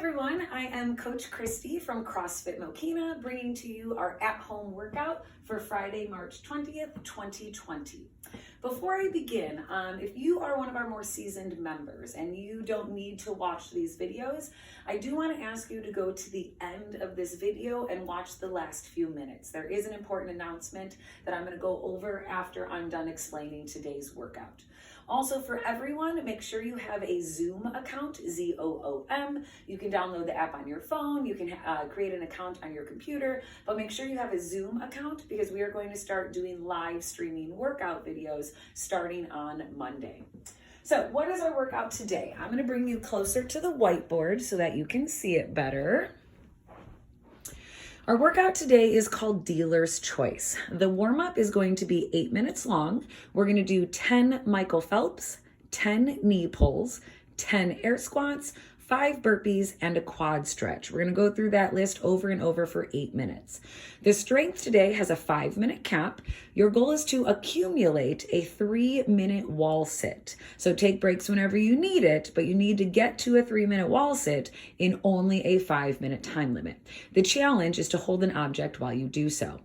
everyone, I am Coach Christy from CrossFit Mokena, bringing to you our at-home workout for Friday, March 20th, 2020. Before I begin, if you are one of our more seasoned members and you don't need to watch these videos, I do want to ask you to go to the end of this video and watch the last few minutes. There is an important announcement that I'm going to go over after I'm done explaining today's workout. Also, for everyone, make sure you have a Zoom account, Z-O-O-M. You can download the app on your phone. You can create an account on your computer, but make sure you have a Zoom account because we are going to start doing live streaming workout videos starting on Monday. So what is our workout today? I'm going to bring you closer to the whiteboard so that you can see it better. Our workout today is called Dealer's Choice. The warm-up is going to be 8 minutes long. We're going to do 10 Michael Phelps, 10 knee pulls, 10 air squats, 5 burpees, and a quad stretch. We're going to go through that list over and over for 8 minutes. The strength today has a 5-minute cap. Your goal is to accumulate a 3-minute wall sit. So take breaks whenever you need it, but you need to get to a 3-minute wall sit in only a 5-minute time limit. The challenge is to hold an object while you do so.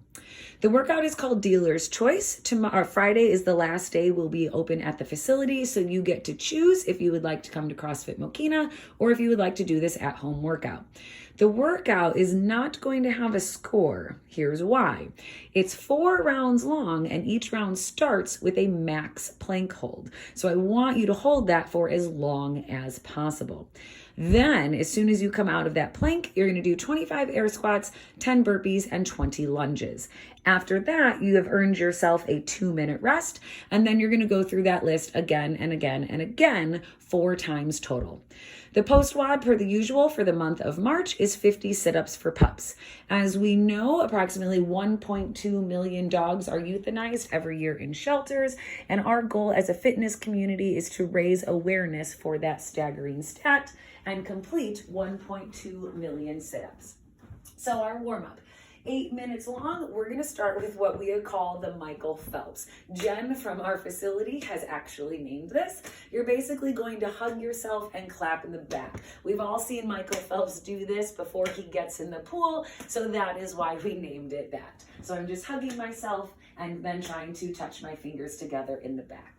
The workout is called Dealer's Choice. Tomorrow, Friday is the last day we'll be open at the facility, so you get to choose if you would like to come to CrossFit Mokena or if you would like to do this at-home workout. The workout is not going to have a score. Here's why. It's 4 rounds long and each round starts with a max plank hold. So I want you to hold that for as long as possible. Then, as soon as you come out of that plank, you're going to do 25 air squats, 10 burpees, and 20 lunges. After that, you have earned yourself a 2-minute rest, and then you're going to go through that list again and again and again 4 times total. The post-WOD, per the usual, for the month of March is 50 sit-ups for pups. As we know, approximately 1.2 million dogs are euthanized every year in shelters, and our goal as a fitness community is to raise awareness for that staggering stat and complete 1.2 million sit-ups. So our warm-up. 8 minutes long, we're going to start with what we call the Michael Phelps. Jen from our facility has actually named this. You're basically going to hug yourself and clap in the back. We've all seen Michael Phelps do this before he gets in the pool, so that is why we named it that. So I'm just hugging myself and then trying to touch my fingers together in the back.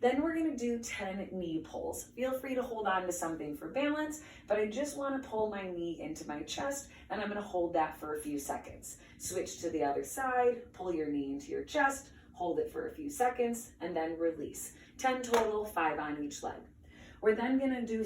Then we're going to do 10 knee pulls. Feel free to hold on to something for balance, but I just want to pull my knee into my chest, and I'm going to hold that for a few seconds. Switch to the other side, pull your knee into your chest, hold it for a few seconds, and then release. 10 total, 5 on each leg. We're then going to do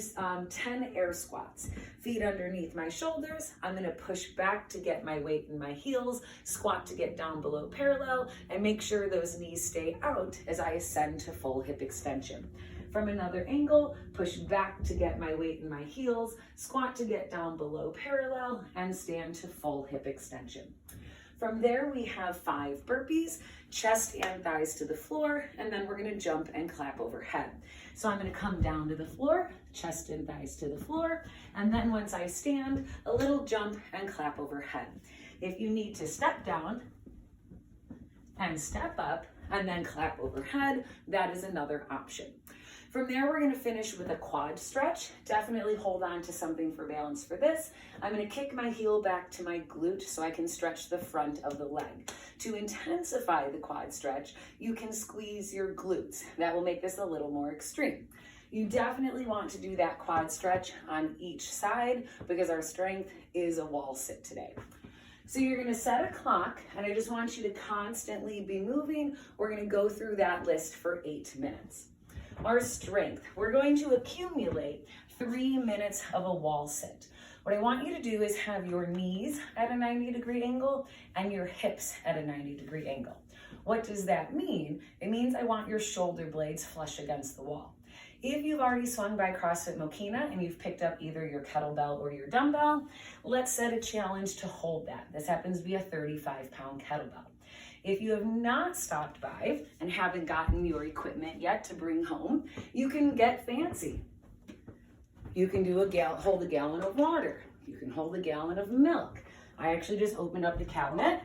10 air squats. Feet underneath my shoulders. I'm going to push back to get my weight in my heels, squat to get down below parallel, and make sure those knees stay out as I ascend to full hip extension. From another angle, push back to get my weight in my heels, squat to get down below parallel, and stand to full hip extension. From there, we have 5 burpees, chest and thighs to the floor, and then we're going to jump and clap overhead. So I'm going to come down to the floor, chest and thighs to the floor, and then once I stand, a little jump and clap overhead. If you need to step down and step up and then clap overhead, that is another option. From there, we're going to finish with a quad stretch. Definitely hold on to something for balance for this. I'm going to kick my heel back to my glute so I can stretch the front of the leg. To intensify the quad stretch, you can squeeze your glutes. That will make this a little more extreme. You definitely want to do that quad stretch on each side because our strength is a wall sit today. So you're going to set a clock, and I just want you to constantly be moving. We're going to go through that list for 8 minutes. Our strength, we're going to accumulate 3 minutes of a wall sit. What I want you to do is have your knees at a 90-degree angle and your hips at a 90-degree angle. What does that mean? It means I want your shoulder blades flush against the wall. If you've already swung by CrossFit Mokena and you've picked up either your kettlebell or your dumbbell, let's set a challenge to hold that. This happens to be a 35-pound kettlebell. If you have not stopped by and haven't gotten your equipment yet to bring home, you can get fancy. You can do hold a gallon of water. You can hold a gallon of milk. I actually just opened up the cabinet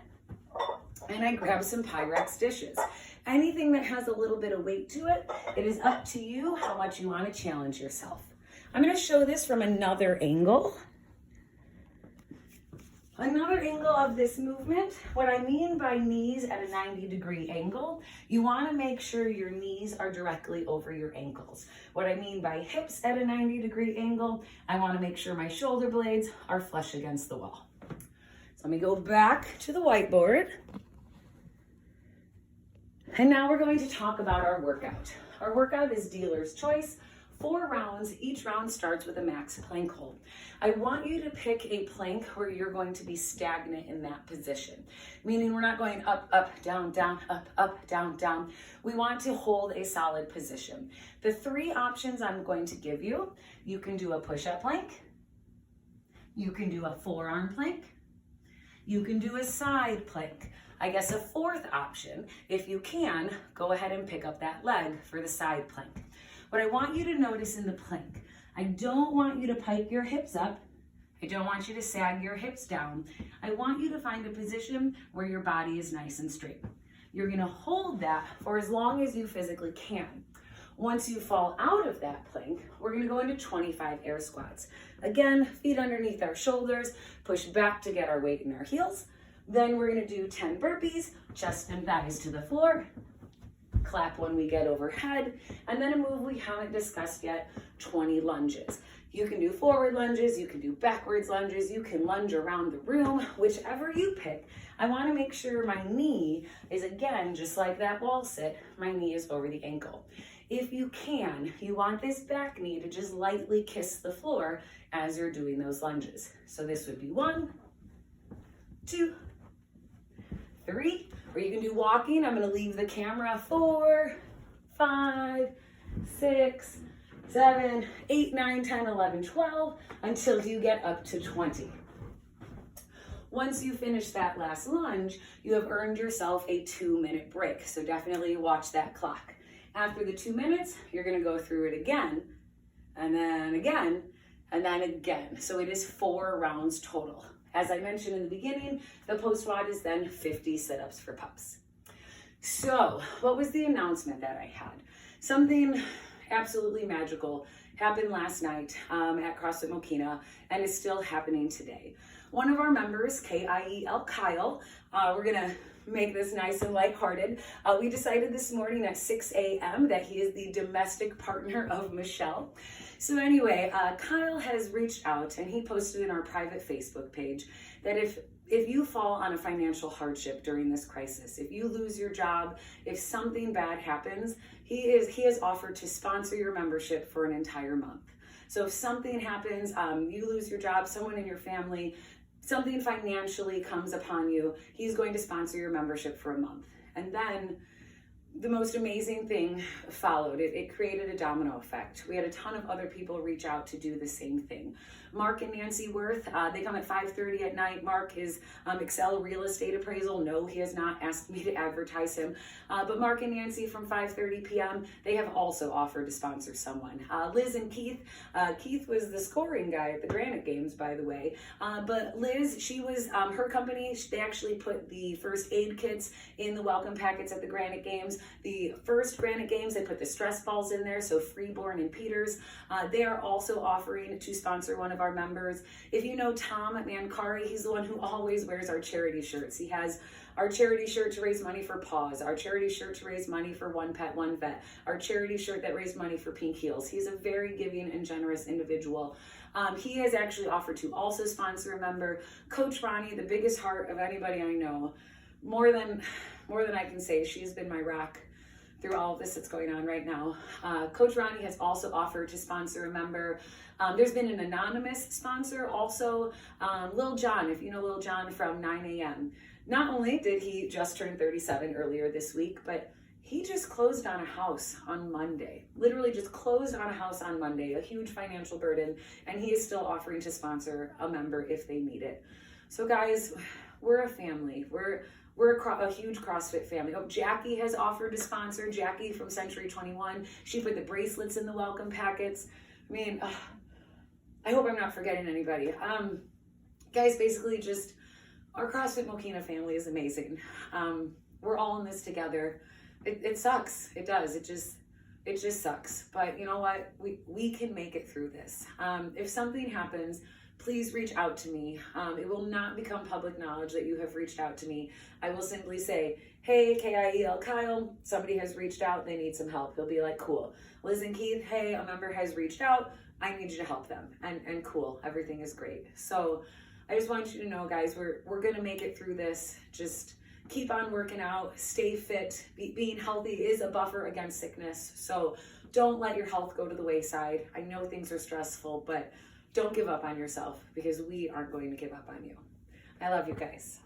and I grabbed some Pyrex dishes. Anything that has a little bit of weight to it, it is up to you how much you want to challenge yourself. I'm going to show this from another angle. Another angle of this movement, what I mean by knees at a 90-degree angle, you want to make sure your knees are directly over your ankles. What I mean by hips at a 90-degree angle, I want to make sure my shoulder blades are flush against the wall. So let me go back to the whiteboard. And now we're going to talk about our workout. Our workout is dealer's choice. 4 rounds, each round starts with a max plank hold. I want you to pick a plank where you're going to be stagnant in that position, meaning we're not going up, up, down, down, up, down, down. We want to hold a solid position. The 3 options I'm going to give you, you can do a push-up plank, you can do a forearm plank, you can do a side plank. I guess a 4th option, if you can, go ahead and pick up that leg for the side plank. What I want you to notice in the plank, I don't want you to pike your hips up. I don't want you to sag your hips down. I want you to find a position where your body is nice and straight. You're gonna hold that for as long as you physically can. Once you fall out of that plank, we're gonna go into 25 air squats. Again, feet underneath our shoulders, push back to get our weight in our heels. Then we're gonna do 10 burpees, chest and thighs to the floor. Clap when we get overhead, and then a move we haven't discussed yet, 20 lunges. You can do forward lunges, you can do backwards lunges, you can lunge around the room, whichever you pick. I want to make sure my knee is, again, just like that wall sit, my knee is over the ankle. If you can, you want this back knee to just lightly kiss the floor as you're doing those lunges. So this would be 1, 2, 3, or you can do walking. I'm going to leave the camera. 4, 5, 6, 7, 8, 9, 10, 11, 12, until you get up to 20. Once you finish that last lunge, you have earned yourself a 2-minute break. So definitely watch that clock. After the 2 minutes, you're going to go through it again, and then again, and then again. So it is 4 rounds total. As I mentioned in the beginning, the post-WOD is then 50 sit-ups for pups. So what was the announcement that I had? Something absolutely magical happened last night at CrossFit Mokena and is still happening today. One of our members, K-I-E-L, Kyle, we're gonna make this nice and lighthearted. We decided this morning at 6 a.m. that he is the domestic partner of Michelle. So anyway, Kyle has reached out and he posted in our private Facebook page that if you fall on a financial hardship during this crisis, if you lose your job, if something bad happens, he has offered to sponsor your membership for an entire month. So if something happens, you lose your job, someone in your family, something financially comes upon you, he's going to sponsor your membership for a month. And then the most amazing thing followed. It created a domino effect. We had a ton of other people reach out to do the same thing. Mark and Nancy Worth, they come at 5:30 at night. Mark is Excel Real Estate Appraisal. No, he has not asked me to advertise him. But Mark and Nancy from 5:30 p.m., they have also offered to sponsor someone. Liz and Keith. Keith was the scoring guy at the Granite Games, by the way. But Liz, she was, her company, they actually put the first aid kits in the welcome packets at the Granite Games. The first Granite Games, they put the stress balls in there, so Freeborn and Peters. They are also offering to sponsor one of our members. If you know Tom Mancari, he's the one who always wears our charity shirts. He has our charity shirt to raise money for Paws, our charity shirt to raise money for One Pet, One Vet, our charity shirt that raised money for Pink Heels. He's a very giving and generous individual. He has actually offered to also sponsor a member. Coach Ronnie, the biggest heart of anybody I know, more than I can say, she's been my rock through all of this that's going on right now. Coach Ronnie has also offered to sponsor a member. There's been an anonymous sponsor also, Lil John, if you know Lil John from 9 a.m. Not only did he just turn 37 earlier this week, but he just closed on a house on Monday. Literally just closed on a house on Monday, a huge financial burden, and he is still offering to sponsor a member if they need it. So guys, we're a family. We're a huge CrossFit family. Oh, Jackie has offered to sponsor. Jackie from Century 21. She put the bracelets in the welcome packets. I mean, I hope I'm not forgetting anybody. Guys, basically just our CrossFit Mokena family is amazing. We're all in this together. It sucks. It does. It just sucks. But you know what? We can make it through this. If something happens, please please reach out to me. It will not become public knowledge that you have reached out to me. I will simply say, hey, K-I-E-L Kyle, somebody has reached out, they need some help. He'll be like, cool. Liz and Keith, hey, a member has reached out, I need you to help them. And cool, everything is great. So I just want you to know, guys, we're gonna make it through this. Just keep on working out, stay fit. Being healthy is a buffer against sickness. So don't let your health go to the wayside. I know things are stressful, but don't give up on yourself, because we aren't going to give up on you. I love you guys.